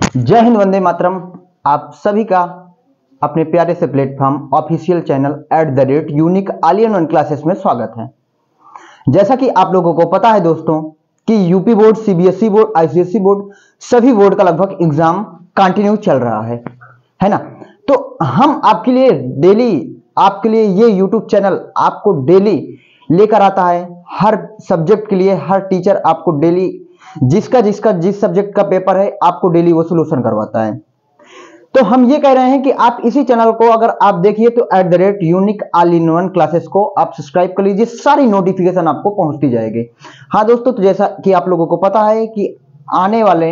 जय हिंद, वंदे मातरम। आप सभी का अपने प्यारे से platform official channel @unique all in classes में स्वागत है। जैसा कि आप लोगों को पता है दोस्तों कि UP board, CBSE board, ICSE board, सभी बोर्ड का लगभग एग्जाम कंटिन्यू चल रहा है ना। तो हम आपके लिए ये यूट्यूब चैनल आपको डेली लेकर आता है। हर सब्जेक्ट के लिए हर टीचर आपको डेली जिस सब्जेक्ट का पेपर है आपको डेली वो सोल्यूशन करवाता है। तो हम ये कह रहे हैं कि आप इसी चैनल को अगर आप देखिए तो unique all in one classes को आप सब्सक्राइब कर लीजिए, सारी नोटिफिकेशन आपको पहुंचती जाएगी। हाँ दोस्तों, तो जैसा कि आप लोगों को पता है कि आने वाले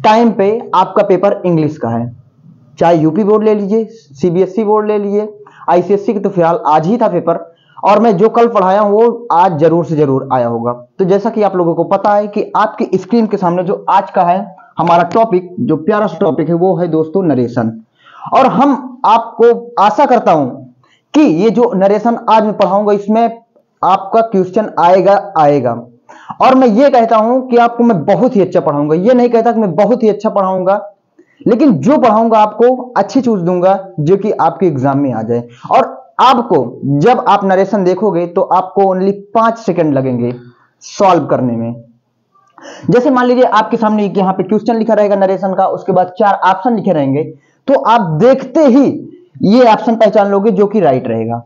टाइम पे आपका पेपर इंग्लिश का है, चाहे यूपी बोर्ड ले लीजिए, सीबीएसई बोर्ड ले लीजिए, आईसीएसई की तो फिलहाल आज ही था पेपर, और मैं जो कल पढ़ाया हूं वो आज जरूर से जरूर आया होगा। तो जैसा कि आप लोगों को पता है कि आपकी स्क्रीन के सामने जो आज का है हमारा टॉपिक, जो प्यारा सा टॉपिक है, वो है दोस्तों नरेशन। और हम आपको आशा करता हूं कि ये जो नरेशन आज मैं पढ़ाऊंगा इसमें आपका क्वेश्चन आएगा। और मैं ये कहता हूं कि आपको मैं बहुत ही अच्छा पढ़ाऊंगा, ये नहीं कहता कि मैं बहुत ही अच्छा पढ़ाऊंगा, लेकिन जो पढ़ाऊंगा आपको अच्छी चीज दूंगा जो कि आपके एग्जाम में आ जाए। और आपको जब आप नरेशन देखोगे तो आपको ओनली 5 सेकंड लगेंगे सॉल्व करने में। जैसे मान लीजिए आपके सामने यहां पे क्वेश्चन लिखा रहेगा नरेशन का, उसके बाद 4 ऑप्शन लिखे रहेंगे, तो आप देखते ही ये ऑप्शन पहचान लोगे जो कि राइट रहेगा।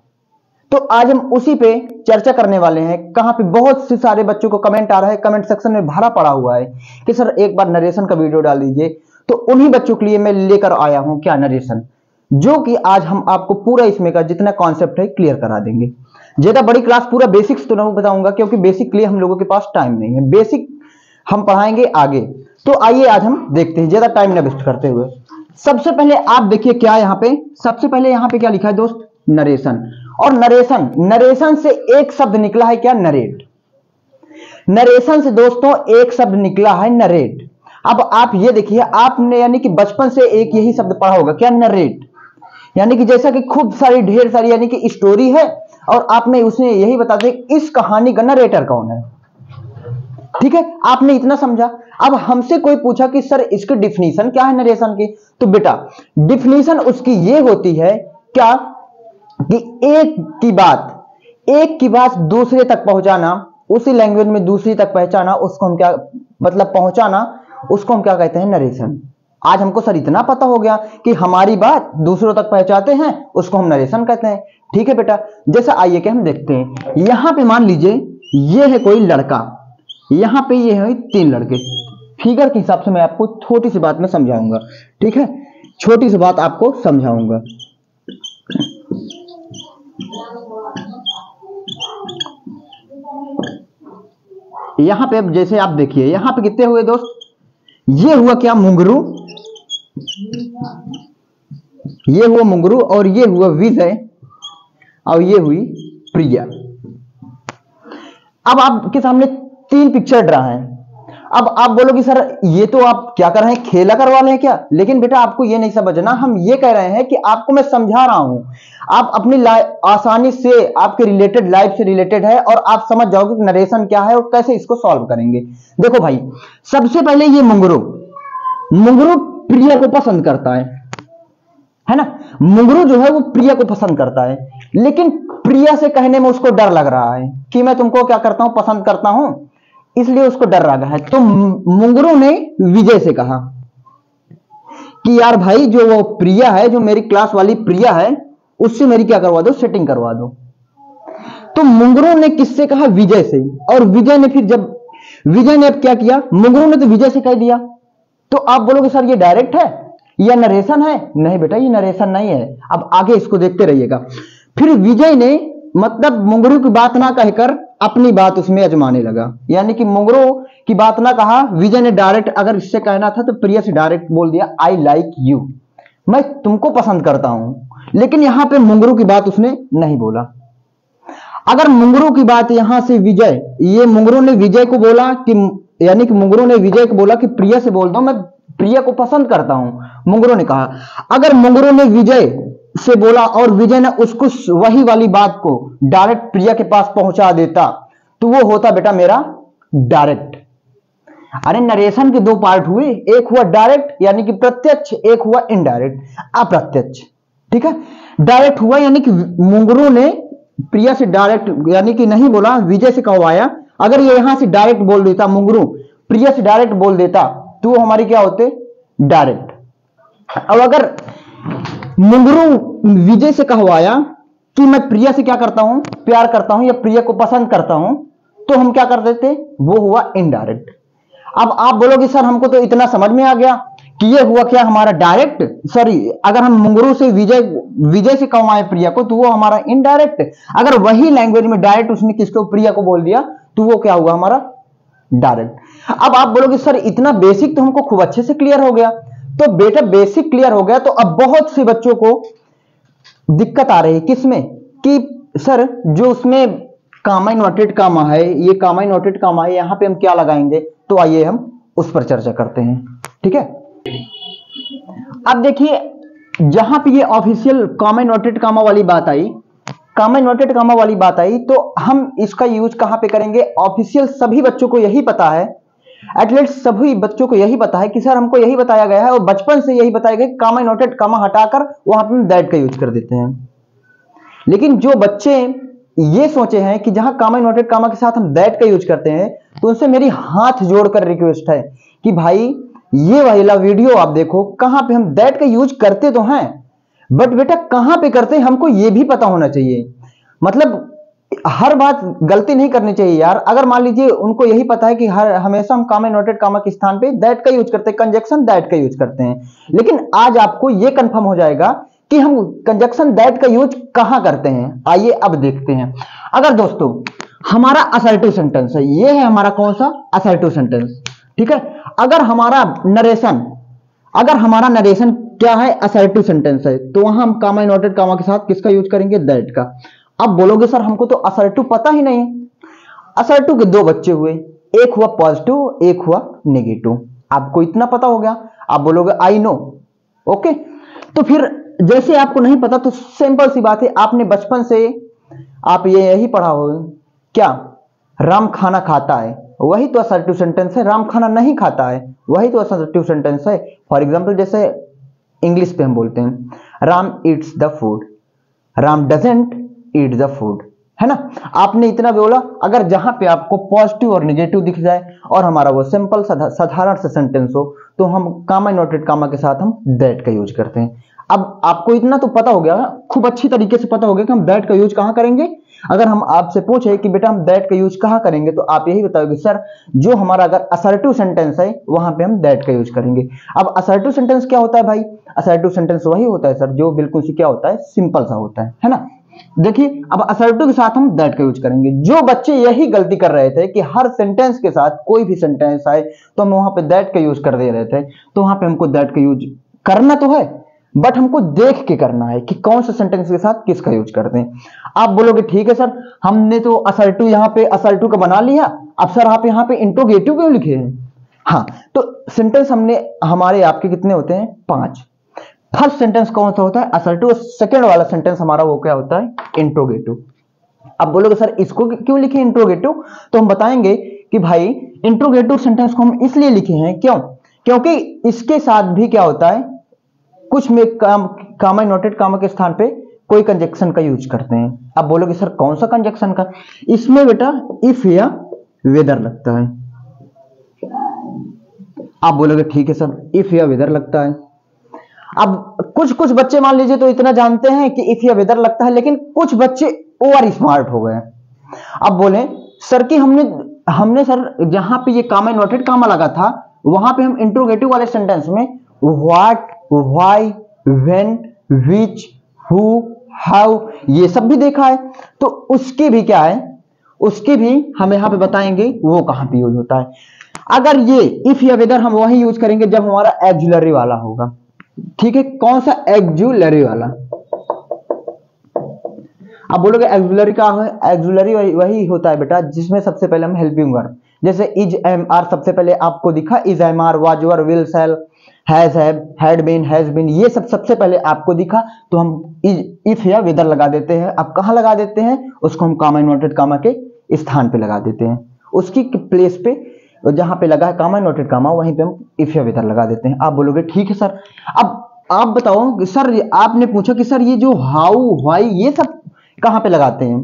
तो आज हम उसी पे चर्चा करने वाले हैं। कहां पे बहुत से सारे बच्चों को कमेंट आ रहा है, कमेंट सेक्शन में भरा पड़ा हुआ है कि सर एक बार नरेशन का वीडियो डाल दीजिए। तो उन्हीं बच्चों के लिए मैं लेकर आया हूं क्या नरेशन, जो कि आज हम आपको पूरा इसमें का जितना कॉन्सेप्ट है क्लियर करा देंगे। ज्यादा बड़ी क्लास पूरा बेसिक्स तो नहीं बताऊंगा क्योंकि बेसिक के लिए हम लोगों के पास टाइम नहीं है, बेसिक हम पढ़ाएंगे आगे। तो आइए आज हम देखते हैं ज्यादा टाइम न वेस्ट करते हुए। सबसे पहले आप देखिए क्या यहाँ पे, सबसे पहले यहाँ पे क्या लिखा है दोस्त, नरेशन। और नरेशन से एक शब्द निकला है क्या, नरेट। नरेशन से दोस्तों एक शब्द निकला है नरेट। अब आप ये देखिए, आपने यानी कि बचपन से एक यही शब्द पढ़ा होगा क्या, नरेट। यानी कि जैसा कि खूब सारी ढेर सारी यानी कि स्टोरी है और आपने उसने यही बता दिया इस कहानी का नरेटर कौन है। ठीक है, आपने इतना समझा। अब हमसे कोई पूछा कि सर इसकी डिफिनीशन क्या है नरेशन की, तो बेटा डिफिनीशन उसकी ये होती है क्या कि एक की बात दूसरे तक पहुंचाना, उसी लैंग्वेज में दूसरी तक पहुंचाना, उसको हम क्या मतलब पहुंचाना, उसको हम क्या कहते हैं, नरेशन। आज हमको सर इतना पता हो गया कि हमारी बात दूसरों तक पहुंचाते हैं, उसको हम नरेशन कहते हैं। ठीक है बेटा, जैसा आइए कि हम देखते हैं। यहां पे मान लीजिए ये है कोई लड़का, यहां पे ये है 3 लड़के। फिगर के हिसाब से मैं आपको छोटी सी बात में समझाऊंगा, ठीक है, छोटी सी बात आपको समझाऊंगा। यहां पे जैसे आप देखिए, यहां पे कितने हुए दोस्त, ये हुआ क्या, मुंगरू, ये हुआ मुंगरू, और ये हुआ विजय, और ये हुई प्रिया। अब आपके सामने 3 पिक्चर ड्रा है। अब आप बोलोगे सर ये तो आप क्या कर रहे हैं, खेला करवा रहे हैं क्या, लेकिन बेटा आपको ये नहीं समझना। हम ये कह रहे हैं कि आपको मैं समझा रहा हूं, आप अपनी आसानी से आपके रिलेटेड लाइफ से रिलेटेड है और आप समझ जाओगे कि नरेशन क्या है और कैसे इसको सॉल्व करेंगे। देखो भाई, सबसे पहले ये मुंगरू प्रिया को पसंद करता है ना। मुंगरू जो है वो प्रिया को पसंद करता है, लेकिन प्रिया से कहने में उसको डर लग रहा है कि मैं तुमको क्या करता हूं, पसंद करता हूं, इसलिए उसको डर लगा है। तो मुंगरू ने विजय से कहा कि यार भाई जो वो प्रिया है, जो मेरी क्लास वाली प्रिया है, उससे मेरी क्या करवा दो, सेटिंग करवा दो। तो मुंगरू ने किससे कहा, विजय से। और विजय ने फिर जब विजय ने अब क्या किया, मुंगरू ने तो विजय से कह दिया। तो आप बोलोगे सर ये डायरेक्ट है या नरेशन है, नहीं बेटा ये नरेशन नहीं है। अब आगे इसको देखते रहिएगा। फिर विजय ने मतलब मुंगरू की बात ना कहकर अपनी बात उसमें अजमाने लगा, यानी कि मुंगरू की बात ना कहा, विजय ने डायरेक्ट, अगर इससे कहना था तो प्रिया से डायरेक्ट बोल दिया आई लाइक यू, मैं तुमको पसंद करता हूं। लेकिन यहां पे मुंगरू की बात उसने नहीं बोला। अगर मुंगरू की बात यहां से विजय, ये मुंगरू ने विजय को बोला कि, यानी कि मुंगरू ने विजय को बोला कि प्रिया से बोल दो मैं प्रिया को पसंद करता हूं, मुंगरू ने कहा। अगर मुंगरू ने विजय से बोला और विजय ने उसको वही वाली बात को डायरेक्ट प्रिया के पास पहुंचा देता, तो वो होता बेटा मेरा डायरेक्ट। अरे नरेशन के दो पार्ट हुए, एक हुआ डायरेक्ट यानी कि प्रत्यक्ष, एक हुआ इनडायरेक्ट अप्रत्यक्ष। ठीक है, डायरेक्ट हुआ यानी कि मुंगरू ने प्रिया से डायरेक्ट यानी कि नहीं बोला, विजय से कहवाया। अगर ये यहां से डायरेक्ट बोल देता, मुंगरू प्रिया से डायरेक्ट बोल देता तो वो हमारी क्या होते, डायरेक्ट। अब अगर मुंगरू विजय से कहवाया कि मैं प्रिया से क्या करता हूं, प्यार करता हूं या प्रिया को पसंद करता हूं, तो हम क्या कर देते, वो हुआ इनडायरेक्ट। अब आप बोलोगे सर हमको तो इतना समझ में आ गया कि ये हुआ क्या हमारा डायरेक्ट, सॉरी अगर हम मुंगरू से विजय से कहवाए प्रिया को तो वो हमारा इनडायरेक्ट। अगर वही लैंग्वेज में डायरेक्ट उसने किसको, प्रिया को बोल दिया तो वो क्या हुआ हमारा डायरेक्ट। अब आप बोलोगे सर इतना बेसिक तो हमको खूब अच्छे से क्लियर हो गया। तो बेटा बेसिक क्लियर हो गया, तो अब बहुत से बच्चों को दिक्कत आ रही है किसमें, कि सर जो उसमें कामा इनवर्टेड कामा है, ये कामा इनवर्टेड कामा है, यहां पे हम क्या लगाएंगे। तो आइए हम उस पर चर्चा करते हैं। ठीक है, अब देखिए जहां पे ये ऑफिशियल कामा इनवर्टेड कामा वाली बात आई, कामा इनवर्टेड कामा वाली बात आई, तो हम इसका यूज कहां पे करेंगे। ऑफिशियल सभी बच्चों को यही पता है, एटलीस्ट सभी बच्चों को यही पता है कि सर हमको यही बताया गया है और बचपन से यही बताया गया, कामा इनवर्टेड कामा हटाकर वहां पे हम दैट का यूज कर देते हैं। लेकिन जो बच्चे ये सोचे हैं कि जहां कामा इनवर्टेड कामा के साथ हम दैट का यूज करते हैं, तो उनसे मेरी हाथ जोड़कर रिक्वेस्ट है कि भाई ये वाला वीडियो आप देखो, कहां पे हम दैट का यूज करते तो हैं, बट बेटा कहां पे करते हैं हमको ये भी पता होना चाहिए। मतलब हर बात गलती नहीं करनी चाहिए यार। अगर मान लीजिए उनको यही पता है कि हर हमेशा हम कामा इनवर्टेड कामा के स्थान पे दैट का यूज करते हैं, कंजक्शन दैट का यूज करते हैं, लेकिन आज आपको यह कंफर्म हो जाएगा कि हम कंजक्शन दैट का यूज कहां करते हैं। आइए अब देखते हैं। अगर दोस्तों हमारा असर्टिव सेंटेंस है, ये है हमारा कौन सा असर्टिव सेंटेंस। ठीक है, अगर हमारा नरेशन क्या है, असर्टिव सेंटेंस है, तो वहां हम कामा इनवर्टेड कामा के साथ किसका यूज करेंगे, दैट का। अब बोलोगे सर हमको तो असर्टिव पता ही नहीं। असर्टिव के दो बच्चे हुए, एक हुआ पॉजिटिव एक हुआ नेगेटिव, आपको इतना पता हो गया। आप बोलोगे आई नो, ओके। तो फिर जैसे आपको नहीं पता तो सिंपल सी बात है, आपने बचपन से आप ये यही पढ़ा हो क्या, राम खाना खाता है, वही तो असर्टिव सेंटेंस है। राम खाना नहीं खाता है, वही तो असर्टिव सेंटेंस है। फॉर एग्जांपल जैसे इंग्लिश पे हम बोलते हैं Ram eats the food, Ram doesn't eat the food, है ना। आपने इतना बोला। अगर जहां पे आपको पॉजिटिव और नेगेटिव दिख जाए और हमारा वो सिंपल साधारण सा सेंटेंस हो, तो हम कामा इनवर्टेड कामा के साथ हम दैट का यूज करते हैं। अब आपको इतना तो पता हो गया, खूब अच्छी तरीके से पता हो गया कि हम दैट का यूज कहां करेंगे। अगर हम आपसे पूछे कि बेटा हम दैट का यूज कहां करेंगे, तो आप यही बताओगे सर जो हमारा अगर असर्टिव सेंटेंस है वहां पे हम दैट का यूज करेंगे। अब असर्टिव सेंटेंस क्या होता है भाई, असर्टिव सेंटेंस वही होता है सर जो बिल्कुल से क्या होता है, सिंपल सा होता है ना। देखिए अब असर्टिव के साथ हम दैट का यूज करेंगे। जो बच्चे यही गलती कर रहे थे कि हर सेंटेंस के साथ कोई भी सेंटेंस आए तो हम वहां पे दैट का यूज कर दे रहे थे, तो वहां पे हमको दैट का यूज करना तो है, बट हमको देख के करना है कि कौन सा सेंटेंस के साथ किसका यूज करते हैं। आप बोलोगे ठीक है सर हमने तो असर्टिव यहाँ पे असर्टिव का बना लिया, अब सर आप यहाँ पे इंट्रोगेटिव क्यों लिखे हैं। हाँ, तो सेंटेंस हमने हमारे आपके कितने होते हैं, 5। फर्स्ट सेंटेंस कौन सा होता है, असर्टिव। सेकंड वाला सेंटेंस हमारा वो क्या होता है, इंट्रोगेटिव। अब बोलोगे सर इसको क्यों लिखे इंट्रोगेटिव, तो हम बताएंगे कि भाई इंट्रोगेटिव सेंटेंस को हम इसलिए लिखे हैं, क्यों, क्योंकि इसके साथ भी क्या होता है, कुछ में कामा इनवर्टेड कामा के स्थान पे कोई कंजक्शन का यूज करते हैं। अब बोलोगे सर कौन सा कंजक्शन का, इसमें बेटा इफ या वेदर लगता है। आप बोलोगे ठीक है सर इफ या वेदर लगता है। अब कुछ बच्चे मान लीजिए तो इतना जानते हैं कि इफ या वेदर लगता है, लेकिन कुछ बच्चे ओवर स्मार्ट हो गए। अब बोले सर कि हमने सर जहां पे ये कामा इनवर्टेड कामा लगा था वहां पे हम इंट्रोगेटिव वाले सेंटेंस में what, why, when, which, who, how ये सब भी देखा है, तो उसके भी क्या है, उसके भी हम यहां पे बताएंगे वो कहां पे यूज होता है। अगर ये इफ या वेदर हम वही यूज करेंगे जब हमारा एक्जुलरी वाला होगा। ठीक है, कौन सा, एक्जुलरी वाला। अब बोलोगे एक्जुलरी का है, एक्जुलरी वही होता है बेटा जिसमें सबसे पहले हम हेल्पिंग वर्ब, जैसे इज, एम, आर सबसे पहले आपको दिखा, is, am, are, was, were, will, shall, has, have, had been, has been, ये सब सबसे पहले आपको दिखा, तो हम इफ या वेदर लगा देते हैं। अब कहां लगा देते हैं, उसको हम कामा इनवर्टेड कामा के स्थान पे लगा देते हैं, उसकी प्लेस पे और जहां पे लगा है कामा नोटेड कामा वहीं पे हम इफ या वेदर लगा देते हैं। आप बोलोगे ठीक है सर। अब आप बताओ सर, आपने पूछा कि सर ये जो हाउ व्हाई ये सब कहां पे लगाते हैं,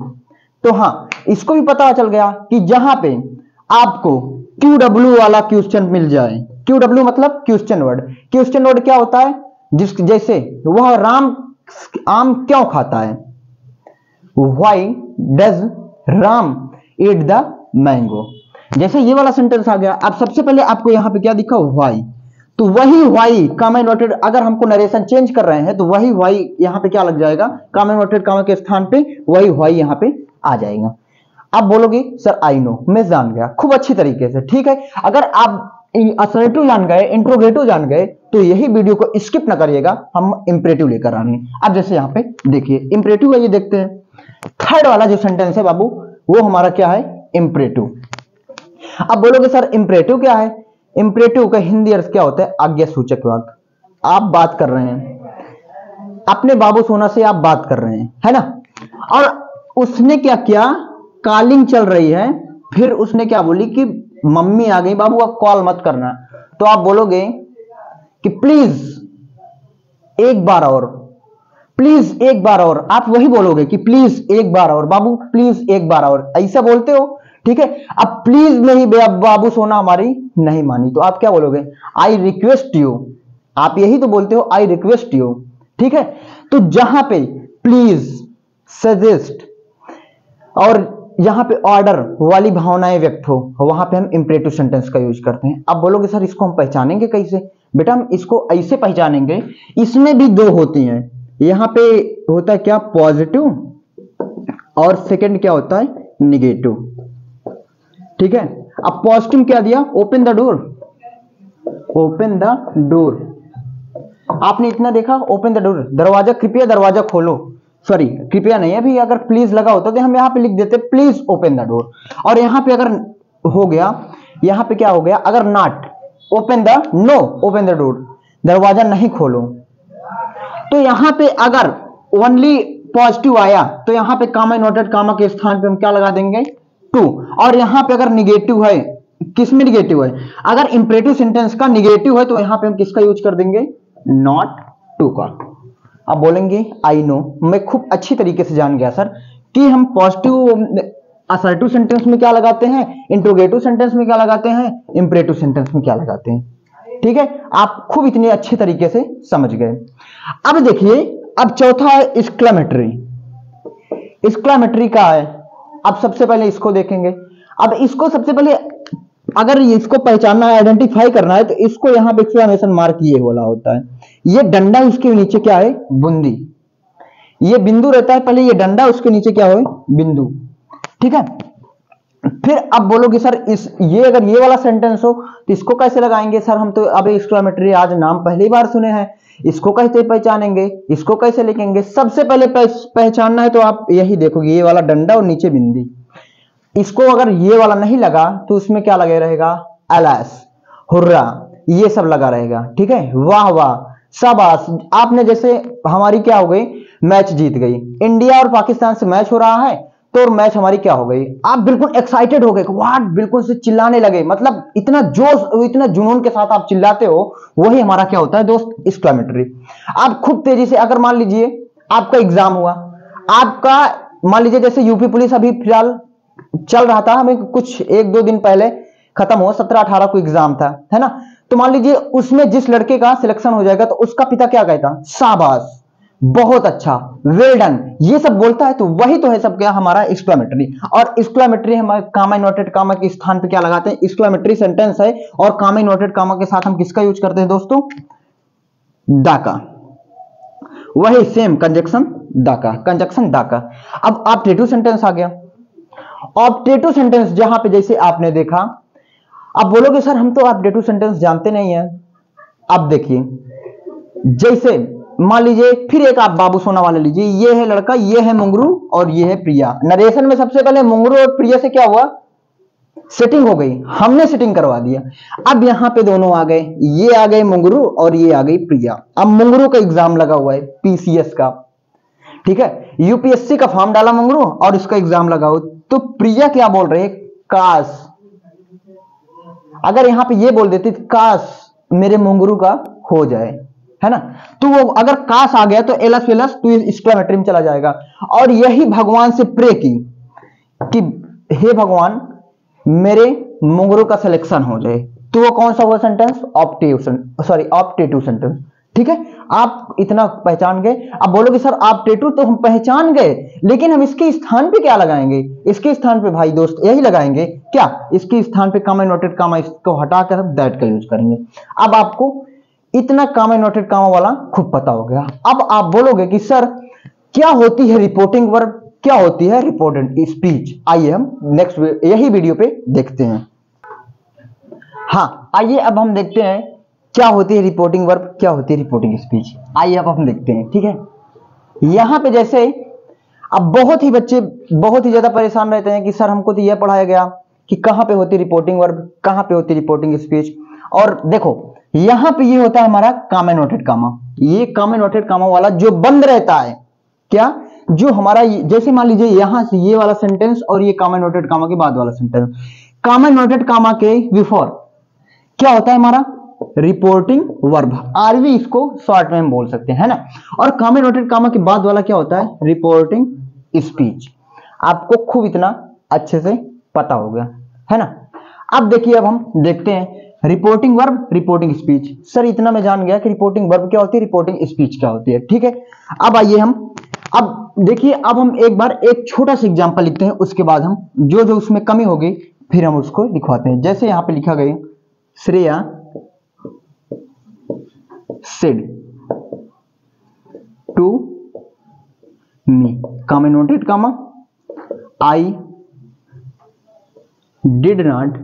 तो हाँ इसको भी पता चल गया कि जहां पे आपको क्यू डब्ल्यू वाला क्वेश्चन मिल जाए। क्यू डब्ल्यू मतलब क्वेश्चन वर्ड। क्वेश्चन वर्ड क्या होता है, जिस जैसे वह राम आम क्यों खाता है, why does Ram eat the mango. जैसे ये वाला सेंटेंस आ गया। अब सबसे पहले आपको यहां पे क्या दिखा, व्हाई, तो वही व्हाई कामा नोटेड, अगर हमको नरेशन चेंज कर रहे हैं तो वही व्हाई यहां पे क्या लग जाएगा, कामा नोटेड कामा के स्थान पे वही व्हाई यहां पे आ जाएगा। आप बोलोगे सर आई नो, मैं जान गया खूब अच्छी तरीके से, ठीक है। अगर आप असर्टिव जान गए, इंट्रोगेटिव जान गए, तो यही वीडियो को स्किप ना करिएगा, हम इंपरेटिव लेकर आ रहे हैं। अब जैसे यहाँ पे देखिए इंपरेटिव है, ये देखते हैं थर्ड वाला जो सेंटेंस है बाबू वो हमारा क्या है, इंपरेटिव। अब बोलोगे सर इंपरेटिव क्या है, इंपरेटिव का हिंदी अर्थ क्या होता है, आज्ञा सूचक वाक्य। आप बात कर रहे हैं अपने बाबू सोना से, आप बात कर रहे हैं, है ना, और उसने क्या किया, कॉलिंग चल रही है, फिर उसने क्या बोली कि मम्मी आ गई बाबू अब कॉल मत करना, तो आप बोलोगे कि प्लीज एक बार और, प्लीज एक बार और। आप वही बोलोगे कि प्लीज एक बार और बाबू, प्लीज एक बार और, ऐसा बोलते हो, ठीक है। अब प्लीज में ही बाबू सोना हमारी नहीं मानी, तो आप क्या बोलोगे, आई रिक्वेस्ट यू। आप यही तो बोलते हो, आई रिक्वेस्ट यू, ठीक है। तो जहां पे प्लीज, सजेस्ट और यहां पे ऑर्डर वाली भावनाएं व्यक्त हो, वहां पे हम इंपरेटिव सेंटेंस का यूज करते हैं। अब बोलोगे सर इसको हम पहचानेंगे कैसे, बेटा हम इसको ऐसे पहचानेंगे, इसमें भी दो होती हैं, यहां पे होता है क्या, पॉजिटिव, और सेकंड क्या होता है, निगेटिव, ठीक है। अब पॉजिटिव क्या दिया, open the door, open the door, आपने इतना देखा, ओपन द डोर, दरवाजा, कृपया दरवाजा खोलो, सॉरी कृपया नहीं है अभी, अगर प्लीज लगा होता तो हम यहां पे लिख देते प्लीज ओपन द डोर। और यहां पे अगर हो गया, यहां पे क्या हो गया, अगर not open the, no open the door, दरवाजा नहीं खोलो, तो यहां पे अगर ओनली पॉजिटिव आया तो यहां पे कामा नोटेड कामा के स्थान पे हम क्या लगा देंगे, टू। और यहां पे अगर निगेटिव है, किसमें निगेटिव है, अगर इंपरेटिव सेंटेंस का निगेटिव है तो यहां पे हम किसका यूज कर देंगे, नॉट टू का। आप बोलेंगे आई नो, मैं खूब अच्छी तरीके से जान गया सर कि हम पॉजिटिव असर्टिव सेंटेंस में क्या लगाते हैं, इंट्रोगेटिव सेंटेंस में क्या लगाते हैं, इंपरेटिव सेंटेंस में क्या लगाते हैं, ठीक है। आप खूब इतने अच्छे तरीके से समझ गए। अब देखिए, अब चौथा है एक्सक्लेमेटरी। एक्सक्लेमेटरी का है, अब सबसे पहले इसको देखेंगे। अब इसको सबसे पहले अगर इसको पहचानना है, आइडेंटिफाई करना है, तो इसको यहां पे एक्सक्लेमेशन मार्क ये वाला होता है, ये डंडा, उसके नीचे क्या है, बूंदी, ये बिंदु रहता है, पहले ये डंडा, उसके नीचे क्या हो, बिंदु, ठीक है। फिर अब बोलोगे सर इस ये अगर ये वाला सेंटेंस हो तो इसको कैसे लगाएंगे सर, हम तो अब एक्सक्लेमेटरी आज नाम पहली बार सुने हैं, इसको कैसे पहचानेंगे, इसको कैसे लिखेंगे। सबसे पहले पहचानना है तो आप यही देखोगे, ये वाला डंडा और नीचे बिंदी, इसको अगर ये वाला नहीं लगा तो उसमें क्या लगे रहेगा, एलास, हुर्रा, ये सब लगा रहेगा, ठीक है। वाह वाह, शाबाश। आपने जैसे हमारी क्या हो गई, मैच जीत गई, इंडिया और पाकिस्तान से मैच हो रहा है, तो मैच हमारी क्या हो गई, आप बिल्कुल एक्साइटेड हो गए, वाह बिल्कुल से चिल्लाने लगे, मतलब इतना जोश, इतना जुनून के साथ आप चिल्लाते हो, वही हमारा क्या होता है दोस्त, एक्सक्लेमेटरी। आप खूब तेजी से, अगर मान लीजिए आपका एग्जाम हुआ, आपका मान लीजिए जैसे यूपी पुलिस अभी फिलहाल चल रहा था, हमें कुछ एक दो दिन पहले खत्म हुआ, 17-18 को एग्जाम था, है ना। तो मान लीजिए उसमें जिस लड़के का सिलेक्शन हो जाएगा तो उसका पिता क्या कहता, शाबाश, बहुत अच्छा, वेल डन, ये सब बोलता है, तो वही तो है सब क्या, हमारा एक्सक्लेमेटरी। और एक्सक्लेमेटरी हम कामा नोटेड कामा के स्थान पे क्या लगाते हैं, एक्सक्लेमेटरी सेंटेंस है, और कामा नोटेड कामा के साथ हम किसका यूज करते हैं दोस्तों, दा का, वही सेम कंजक्शन दा का, कंजक्शन दा का। अब ऑब्जेक्टिव सेंटेंस आ गया, ऑब्जेक्टिव सेंटेंस जहां पे जैसे आपने देखा, अब बोलोगे सर हम तो ऑब्जेक्टिव सेंटेंस जानते नहीं है। अब देखिए, जैसे मान लीजिए फिर एक आप बाबू सोना वाले लीजिए, ये है लड़का, ये है मुंगरू और ये है प्रिया। नरेशन में सबसे पहले मुंगरू और प्रिया से क्या हुआ, सेटिंग हो गई, हमने सेटिंग करवा दिया। अब यहां पे दोनों आ गए, ये आ गए मुंगरू और ये आ गई प्रिया। अब मुंगरू का एग्जाम लगा हुआ है, पीसीएस का, ठीक है, यूपीएससी का फॉर्म डाला मुंगरू और इसका एग्जाम लगाओ, तो प्रिया क्या बोल रही है, काश, अगर यहाँ पे ये बोल देती काश मेरे मुंगरू का हो जाए, है ना, तो वो अगर काश आ गया तो एलस वेलस तो एक्सक्लेमेटरी में चला जाएगा। और यही भगवान से प्रे की कि हे भगवान मेरे मुंगरू का सिलेक्शन हो जाए, तो वो कौन सा हुआ सेंटेंस? Optative sentence. ठीक है, आप इतना पहचान गए। अब बोलोगे सर ऑप्टेटिव तो हम पहचान गए, लेकिन हम इसके स्थान पे क्या लगाएंगे? इसके स्थान पे भाई दोस्त यही लगाएंगे क्या? इसके स्थान पे कॉमा नोटेड कॉमा इसको हटाकर हम दैट का यूज करेंगे। अब आपको इतना कॉमा नोटेड कॉमा वाला खूब पता हो गया। अब आप बोलोगे कि सर क्या होती है रिपोर्टिंग वर्ब, क्या होती है रिपोर्टेड स्पीच? आइए हम नेक्स्ट यही वीडियो पे देखते हैं। हाँ, आइए अब हम देखते हैं क्या होती है रिपोर्टिंग वर्ब, क्या होती है रिपोर्टिंग स्पीच। आइए अब हम देखते हैं। ठीक है, यहां पे जैसे अब बहुत ही बच्चे बहुत ही ज्यादा परेशान रहते हैं कि सर हमको तो यह पढ़ाया गया कि कहां पे होती रिपोर्टिंग वर्ब, कहां पे होती रिपोर्टिंग स्पीच। और देखो यहां पे ये होता है हमारा कॉमा नोटेड कॉमा। ये कॉमा नोटेड कॉमा वाला जो बंद रहता है, क्या जो हमारा जैसे मान लीजिए यहां से ये वाला सेंटेंस और ये कॉमा नोटेड कॉमा के बाद वाला सेंटेंस, कॉमा नोटेड कॉमा के बिफोर क्या होता है हमारा? Reporting verb. आरवी इसको शॉर्ट में हम बोल सकते हैं, है ना। और कॉमा नोटेड कॉमा के बाद वाला क्या होता है? Reporting speech. आपको खूब इतना अच्छे से पता हो गया, है ना। अब देखिए, अब हम देखते हैं reporting verb reporting speech. Sir इतना मैं जान गया कि रिपोर्टिंग वर्ब क्या होती है, रिपोर्टिंग स्पीच क्या होती है। ठीक है, अब आइए हम अब देखिए, अब हम एक बार एक छोटा सा एग्जांपल लिखते हैं, उसके बाद हम जो जो उसमें कमी होगी फिर हम उसको लिखवाते हैं। जैसे यहां पे लिखा गया Shreya said to me, comma noted comma, I did not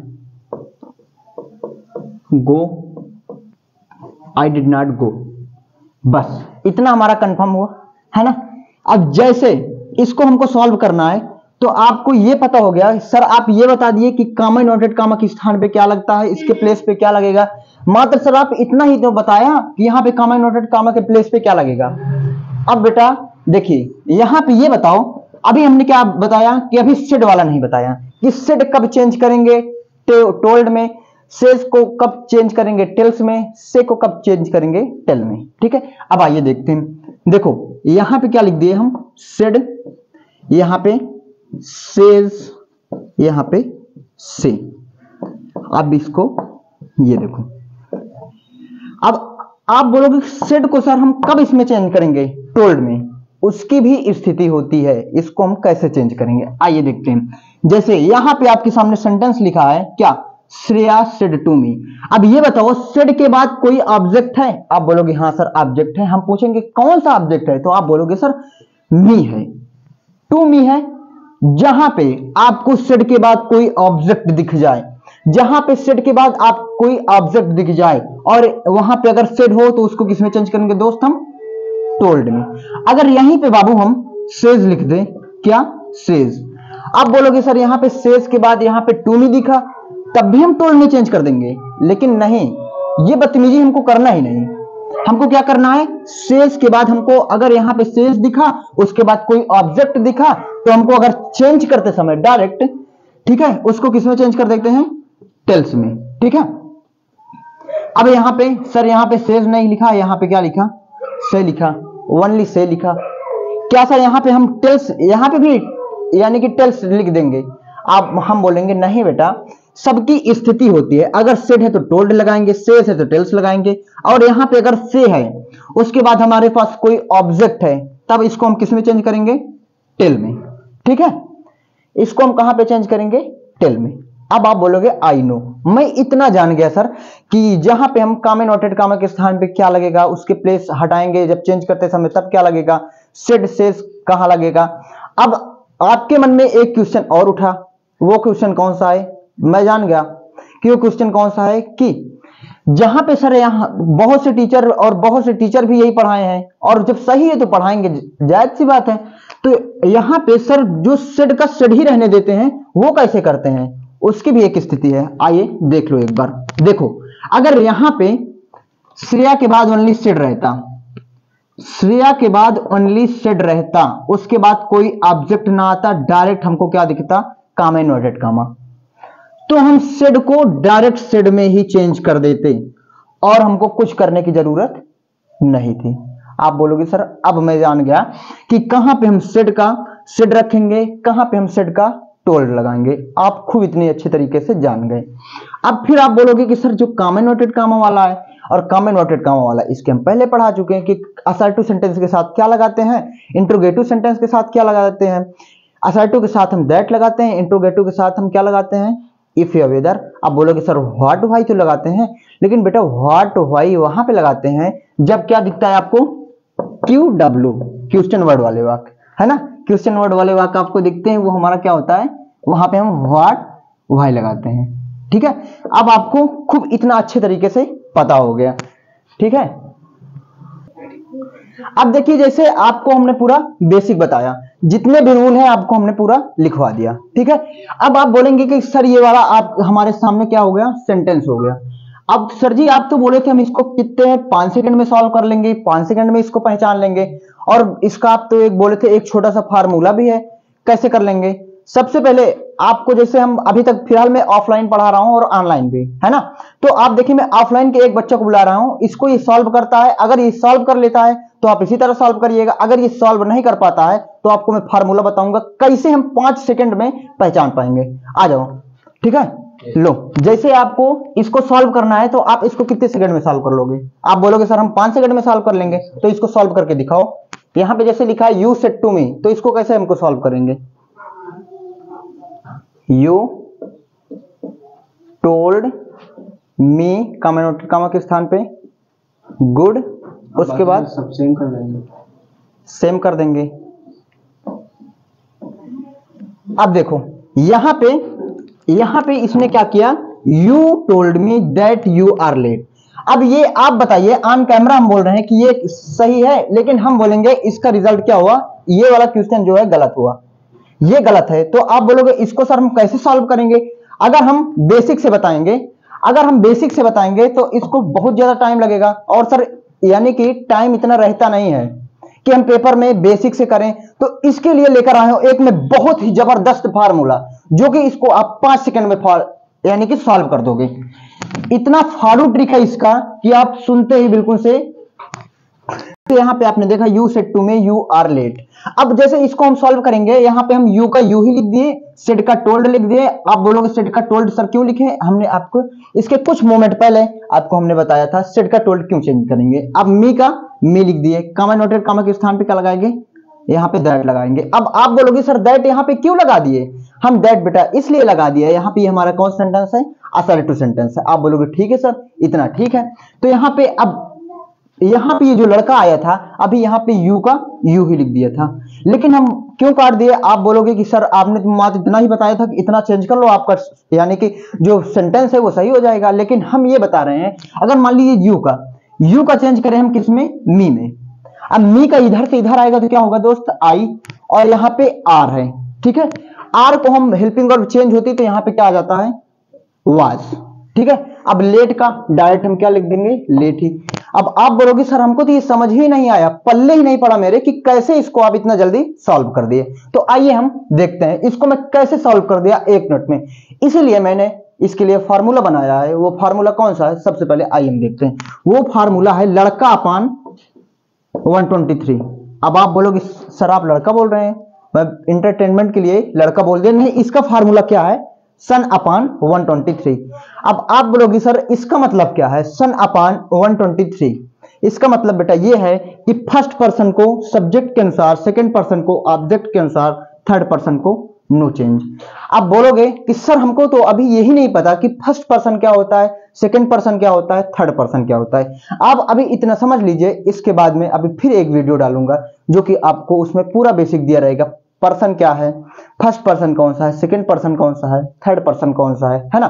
go, I did not go। बस इतना हमारा कंफर्म हुआ, है ना। अब जैसे इसको हमको सॉल्व करना है तो आपको ये पता हो गया। सर आप ये बता दिए कि कॉमा नोटेड कॉमा के स्थान पे क्या लगता है, इसके प्लेस पे क्या लगेगा। मात्र सर आप इतना ही तो बताया कि यहाँ पे कॉमा नोटेड कॉमा के प्लेस पे क्या लगेगा। अब बेटा देखिए यहाँ पे ये बताओ, अभी हमने क्या बताया कि अभी सेड वाला नहीं बताया कि सेड कब चेंज करेंगे टोल्ड में, सेज को कब चेंज करेंगे टेल्स में, से को कब चेंज करेंगे टेल में। ठीक है, अब आइए देखते हैं। देखो यहां पे क्या लिख दिए हम, सेड, यहां पे सेज, यहां पे से। अब इसको ये देखो, अब आप बोलोगे सेड को सर हम कब इसमें चेंज करेंगे टोल्ड में, उसकी भी स्थिति होती है, इसको हम कैसे चेंज करेंगे आइए देखते हैं। जैसे यहां पे आपके सामने सेंटेंस लिखा है क्या, श्रेया सेड टू मी। अब ये बताओ सेड के बाद कोई ऑब्जेक्ट है? आप बोलोगे हाँ सर ऑब्जेक्ट है। हम पूछेंगे कौन सा ऑब्जेक्ट है, तो आप बोलोगे सर मी है, टू मी है। जहां पे आपको सेड के बाद कोई ऑब्जेक्ट दिख जाए, जहां पे सेड के बाद आप कोई ऑब्जेक्ट दिख जाए और वहां पे अगर सेड हो तो उसको किसमें चेंज करेंगे दोस्त, हम टोल्ड में। अगर यहीं पे बाबू हम सेज लिख दें, क्या सेज, आप बोलोगे सर यहां पे सेज के बाद यहां पे टू मी दिखा, तब भी हम टोल्ड में चेंज कर देंगे। लेकिन नहीं, ये बदतमीजी हमको करना ही नहीं। हमको क्या करना है, सेज के बाद हमको अगर यहां पे सेज दिखा उसके बाद कोई ऑब्जेक्ट दिखा तो हमको अगर चेंज करते समय डायरेक्ट, ठीक है, उसको किसमें चेंज कर देते हैं, टेल्स में। ठीक है, अब यहां पे सर यहां पे सेज नहीं लिखा, यहां पे क्या लिखा, से लिखा, ओनली से लिखा। क्या सर यहां पे हम टेल्स, यहां पे भी यानी कि टेल्स लिख देंगे? आप हम बोलेंगे नहीं बेटा, सबकी स्थिति होती है। अगर सेड है तो टोल्ड लगाएंगे, सेज है तो टेल्स लगाएंगे। और यहां पे अगर से है उसके बाद हमारे पास कोई ऑब्जेक्ट है, तब इसको हम किस में चेंज करेंगे, टेल में। ठीक है, इसको हम कहां पे चेंज करेंगे, टेल में। अब आप बोलोगे आई नो, मैं इतना जान गया सर कि जहां पे हम कॉमा नोटेड कॉमा के स्थान पे क्या लगेगा, उसके प्लेस हटाएंगे जब चेंज करते समय तब क्या लगेगा, सेड सेज कहां लगेगा। अब आपके मन में एक क्वेश्चन और उठा, वो क्वेश्चन कौन सा है, मैं जान गया कि वो क्वेश्चन कौन सा है कि जहां पे सर यहां बहुत से टीचर भी यही पढ़ाए हैं और जब सही है तो पढ़ाएंगे, जायज सी बात है। तो यहां पे सर जो सेड का सेड ही रहने देते हैं वो कैसे करते हैं, उसकी भी एक स्थिति है। आइए देख लो एक बार। देखो अगर यहां पे श्रेया के बाद ओनली सेड रहता, श्रेया के बाद ओनली सेड रहता, उसके बाद कोई ऑब्जेक्ट ना आता, डायरेक्ट हमको क्या दिखता, कॉमा नोटेड कॉमा, तो हम सेड को डायरेक्ट सेड में ही चेंज कर देते और हमको कुछ करने की जरूरत नहीं थी। आप बोलोगे सर अब मैं जान गया कि कहां पे हम सेड का सेड रखेंगे, कहां पे हम सेड का टोल्ड लगाएंगे। आप खूब इतनी अच्छे तरीके से जान गए। अब फिर आप बोलोगे कि सर जो कॉमन नोटेड कॉमा वाला है और कॉमन नोटेड कॉमा वाला, इसके हम पहले पढ़ा चुके हैं कि असर्टिव सेंटेंस के साथ क्या लगाते हैं, इंट्रोगेटिव सेंटेंस के साथ क्या लगाते हैं। असर्टिव के साथ हम दैट लगाते हैं, इंट्रोगेटिव के साथ हम क्या लगाते हैं, इफ या वेदर। आप बोलोगे सर व्हाट व्हाई तो लगाते हैं, लेकिन बेटा व्हाट व्हाई वहां पे लगाते हैं जब क्या दिखता है आपको, क्यू डब्ल्यू, क्वेश्चन वर्ड वाले वाक्य, है ना। क्वेश्चन वर्ड वाले वाक्य आपको दिखते हैं, वो हमारा क्या होता है, वहां पे हम व्हाट व्हाई लगाते हैं। ठीक है, अब आपको खूब इतना अच्छे तरीके से पता हो गया। ठीक है, अब देखिए जैसे आपको हमने पूरा बेसिक बताया, जितने भी रूल है आपको हमने पूरा लिखवा दिया। ठीक है, अब आप बोलेंगे कि सर ये वाला आप हमारे सामने क्या हो गया, सेंटेंस हो गया। अब सर जी आप तो बोले थे हम इसको कितने 5 सेकंड में सॉल्व कर लेंगे, 5 सेकंड में इसको पहचान लेंगे, और इसका आप तो एक बोले थे एक छोटा सा फार्मूला भी है, कैसे कर लेंगे। सबसे पहले आपको, जैसे हम अभी तक फिलहाल मैं ऑफलाइन पढ़ा रहा हूं और ऑनलाइन भी, है ना। तो आप देखिए मैं ऑफलाइन के एक बच्चे को बुला रहा हूं, इसको ये सॉल्व करता है, अगर ये सॉल्व कर लेता है तो आप इसी तरह सॉल्व करिएगा, अगर ये सॉल्व नहीं कर पाता है तो आपको मैं फार्मूला बताऊंगा कैसे हम 5 सेकंड में पहचान पाएंगे। आ जाओ, ठीक है। लो, जैसे आपको इसको सॉल्व करना है तो आप इसको कितने सेकंड में सॉल्व कर लोगे। आप बोलोगे सर हम 5 सेकंड में सॉल्व कर लेंगे, तो इसको सॉल्व करके दिखाओ। यहां पे जैसे लिखा है यू सेड टू मी, तो इसको कैसे हमको सॉल्व करेंगे, you told me, comma noted comma के स्थान पे गुड, उसके बाद सब सेम कर देंगे, सेम कर देंगे। अब देखो यहां पे इसने क्या किया, you told me that you are late. अब ये आप बताइए, ऑन कैमरा हम बोल रहे हैं कि ये सही है, लेकिन हम बोलेंगे इसका रिजल्ट क्या हुआ, ये वाला क्वेश्चन जो है गलत हुआ, ये गलत है। तो आप बोलोगे इसको सर हम कैसे सॉल्व करेंगे। अगर हम बेसिक से बताएंगे तो इसको बहुत ज्यादा टाइम लगेगा, और सर यानी कि टाइम इतना रहता नहीं है कि हम पेपर में बेसिक से करें। तो इसके लिए लेकर आए हो एक में बहुत ही जबरदस्त फार्मूला, जो कि इसको आप 5 सेकंड में यानी कि सॉल्व कर दोगे। इतना फाड़ू ट्रिक है इसका कि आप सुनते ही बिल्कुल से, तो यहां पे आपने देखा you said to me you are late. अब जैसे इसको हम सॉल्व करेंगे, यहां पे हम यू का यू ही लिख दिए, सेड का टोल्ड लिख दिए। आप बोलोगे सेड का टोल्ड सर क्यों लिखे, हमने आपको इसके कुछ मोमेंट पहले आपको हमने बताया था सेड का टोल्ड क्यों चेंज करेंगे। अब मी का मी लिख दिए, कॉमा नोटेड कॉमा के स्थान पे क्या लगाएंगे, यहाँ पे दैट लगाएंगे। अब आप बोलोगे सर दैट यहाँ पे क्यों लगा दिए, हम दैट बेटा इसलिए लगा दिया, यहाँ पे हमारा कौन सेंटेंस है, असर्टिव सेंटेंस है। आप बोलोगे ठीक है सर, इतना ठीक है। तो यहाँ पे अब यहाँ पे ये जो लड़का आया था, अभी यहाँ पे यू का यू ही लिख दिया था, लेकिन हम क्यों काट दिए। आप बोलोगे कि सर आपने तो मात्र इतना ही बताया था कि इतना चेंज कर लो, आपका यानी कि जो सेंटेंस है वो सही हो जाएगा। लेकिन हम ये बता रहे हैं, अगर मान लीजिए यू का चेंज करें हम किस में, मी में। अब मी का इधर से इधर आएगा तो क्या होगा दोस्त, आई, और यहाँ पे आर है। ठीक है, आर को हम हेल्पिंग वर्ब चेंज होती तो यहाँ पे क्या आ जाता है, वाज। ठीक है, अब लेट का डायरेक्ट हम क्या लिख देंगे, लेट ही। अब आप बोलोगे सर हमको तो ये समझ ही नहीं आया, पल्ले ही नहीं पड़ा मेरे कि कैसे इसको आप इतना जल्दी सॉल्व कर दिए। तो आइए हम देखते हैं इसको मैं कैसे सॉल्व कर दिया 1 मिनट में। इसीलिए मैंने इसके लिए फार्मूला बनाया है। वो फार्मूला कौन सा है, सबसे पहले आइए हम देखते हैं। वो फार्मूला है लड़का अपान 123। अब आप बोलोगे सर आप लड़का बोल रहे हैं, मैं इंटरटेनमेंट के लिए लड़का बोल दिया, नहीं, इसका फार्मूला क्या है, सन अपान 123। अब आप बोलोगे सर इसका मतलब क्या है, सन अपान 123। इसका मतलब बेटा ये है कि फर्स्ट पर्सन को सब्जेक्ट के अनुसार, सेकंड पर्सन को ऑब्जेक्ट के अनुसार, थर्ड पर्सन को नो चेंज। आप बोलोगे कि सर हमको तो अभी यही नहीं पता कि फर्स्ट पर्सन क्या होता है, सेकंड पर्सन क्या होता है, थर्ड पर्सन क्या होता है। आप अभी इतना समझ लीजिए, इसके बाद में अभी फिर एक वीडियो डालूंगा जो कि आपको उसमें पूरा बेसिक दिया रहेगा। पर्सन क्या है, फर्स्ट पर्सन कौन सा है, सेकंड पर्सन कौन सा है, थर्ड पर्सन कौन सा है ना,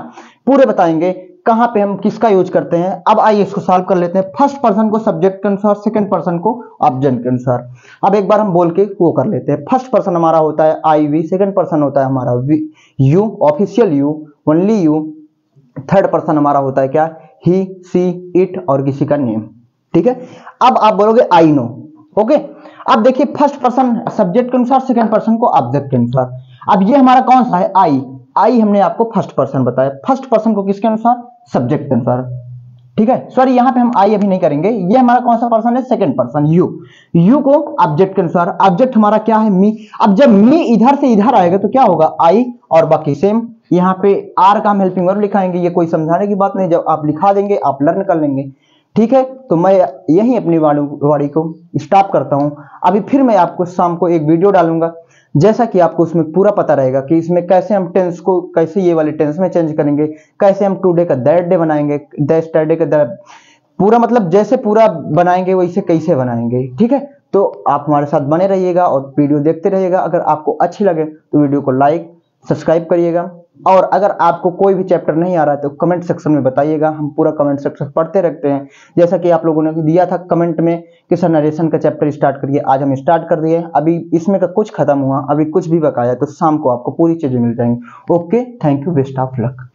पूरे बताएंगे कहां पे हम किसका यूज करते हैं। अब आइए इसको सॉल्व कर लेते हैं। फर्स्ट पर्सन को सब्जेक्ट के अनुसार, सेकंड पर्सन को ऑब्जेक्ट के अनुसार। अब एक बार हम बोल के वो कर लेते हैं। फर्स्ट पर्सन हमारा होता है आई वी, सेकंड पर्सन होता है हमारा you, official you, only you. Third person हमारा होता है क्या, ही, सी, इट और किसी का नेम। ठीक है, अब आप बोलोगे आई नो। ओके, अब देखिए फर्स्ट पर्सन सब्जेक्ट के अनुसार, सेकंड पर्सन को ऑब्जेक्ट के अनुसार। अब ये हमारा कौन सा है, आई। आई हमने आपको फर्स्ट पर्सन बताया, फर्स्ट पर्सन को किसके अनुसार, सब्जेक्ट के अनुसार, ठीक है। सॉरी यहाँ पे हम आई अभी नहीं करेंगे, ये हमारा कौन सा पर्सन है, सेकंड पर्सन यू, यू को ऑब्जेक्ट के अनुसार, ऑब्जेक्ट हमारा क्या है, मी। अब जब मी इधर से इधर आएगा तो क्या होगा, आई और बाकी सेम। यहाँ पे आर का हम हेल्पिंग वर्ब लिखाएंगे, ये कोई समझाने की बात नहीं, जब आप लिखा देंगे आप लर्न कर लेंगे, ठीक है। तो मैं यही अपनी वाणी को स्टॉप करता हूं। अभी फिर मैं आपको शाम को एक वीडियो डालूंगा, जैसा कि आपको उसमें पूरा पता रहेगा कि इसमें कैसे हम टेंस को कैसे ये वाले टेंस में चेंज करेंगे, कैसे हम टुडे का दैट डे बनाएंगे, दैट का दैट, पूरा मतलब जैसे पूरा बनाएंगे वैसे कैसे बनाएंगे, ठीक है। तो आप हमारे साथ बने रहिएगा और वीडियो देखते रहिएगा। अगर आपको अच्छी लगे तो वीडियो को लाइक सब्सक्राइब करिएगा, और अगर आपको कोई भी चैप्टर नहीं आ रहा है तो कमेंट सेक्शन में बताइएगा, हम पूरा कमेंट सेक्शन पढ़ते रहते हैं। जैसा कि आप लोगों ने दिया था कमेंट में कि सर नरेशन का चैप्टर स्टार्ट करिए, आज हम स्टार्ट कर दिए। अभी इसमें का कुछ खत्म हुआ, अभी कुछ भी बकाया है, तो शाम को आपको पूरी चीजें मिल जाएंगी। Okay, thank you, best of luck.